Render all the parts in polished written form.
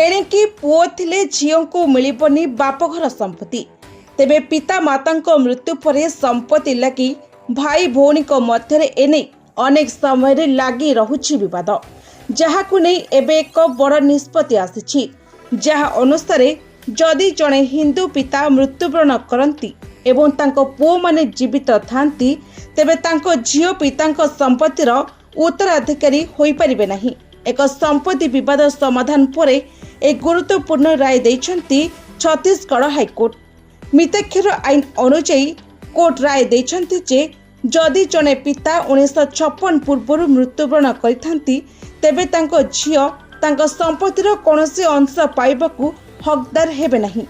एणिकी पुओ थिले झीओं को मिलिबनी बापघर संपत्ति। तेबे पिता माता मृत्यु पर संपत्ति लगी भाई भौणी मध्य एने अनेक समय लगी रहुछि विवाद, जहाकु नै एबे एक बड़ निष्पत्ति आसिछि। जहा अनुसार जदि जड़े हिंदू पिता मृत्युवरण करती एवं तांको पुओ माने जीवित थांती तेबे तांको झीओ पितांको संपत्तिर उत्तराधिकारी होई परिबे नाही। एक संपत्ति विवाद समाधान पर एक गुरुत्वपूर्ण राय देइछंती छत्तीसगढ़ हाईकोर्ट। मिताक्षर आईन अनुଯାयी कोर्ट राय देइछंती जे जदि जने पिता 1956 पूर्व मृत्युवरण करिथांती तेबे तांको झीओ तांको संपत्तिर कोनोसी अंश पाइबाकू हकदार हेबे नाही।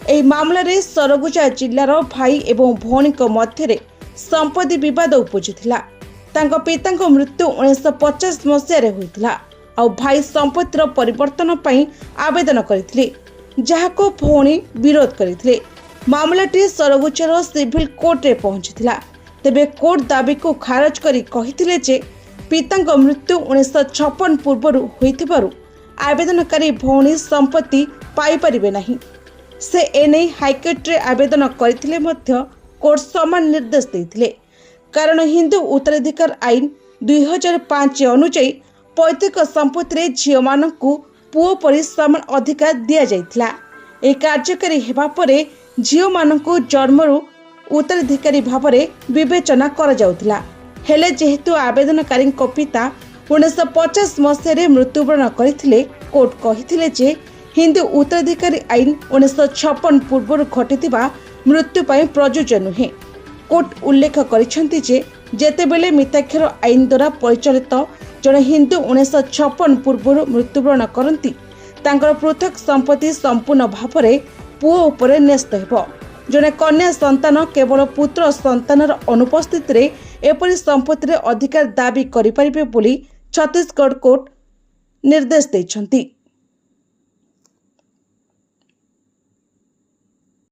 एही मामला रे सरगुजा जिल्लार भाई एवं भौणी मध्य संपत्ति विवाद उपजिथिला। तांको पितांको मृत्यु 1950 मसीह रे होइथिला आ भाई संपत्तिर परिवर्तन पई आवेदन करथिले, जहाको भौणी विरोध करथिले। मामलाटी सरगुजार सिविल कोर्ट रे पहुंचीथिला। तेबे कोर्ट दाबी को खारज करी कहिथिले जे पितांको मृत्यु 1956 पूर्व होइथिबारु आवेदनकारी भौणी संपत्ति पाई परिबे नाही। से एने हाईकोर्ट रे आवेदन करथिले मध्य कोर्ट समान निर्देश देथिले, कारण हिंदू उत्तराधिकार आईन 2005 अनुଯାयी पैतृक संपत्ति झीओ मानकू पुओ परि समान अधिकार दिया जाइथिला। ए कार्यकारी हेबा परे झीओ मानकू जन्मरू उत्तराधिकारी भावरे विवेचना करा जाउथिला। हेले जेहेतु आवेदनकारी पिता 1950 मसीह मृत्युवरण करथिले, कोर्ट कहिथिले जे हिंदू उत्तराधिकारी आईन 1956 पूर्व घटिथिबा मृत्यु पई प्रयोज्य नुहे। कोर्ट उल्लेख करिसेंती जे जेतेबेले मिताक्षर आईन द्वारा परिचालित जड़े हिंदू 1956 पूर्व मृत्युवरण करती तांकर पृथक संपत्ति संपूर्ण भावरे पुओ उपरे न्यस्त हेबो। जड़े कन्या संतान केवल पुत्र संतानर अनुपस्थित रे एपरि संपत्ति अधिकार दाबी करि परिबे बोली छत्तीसगढ़ कोर्ट निर्देश दैछंती।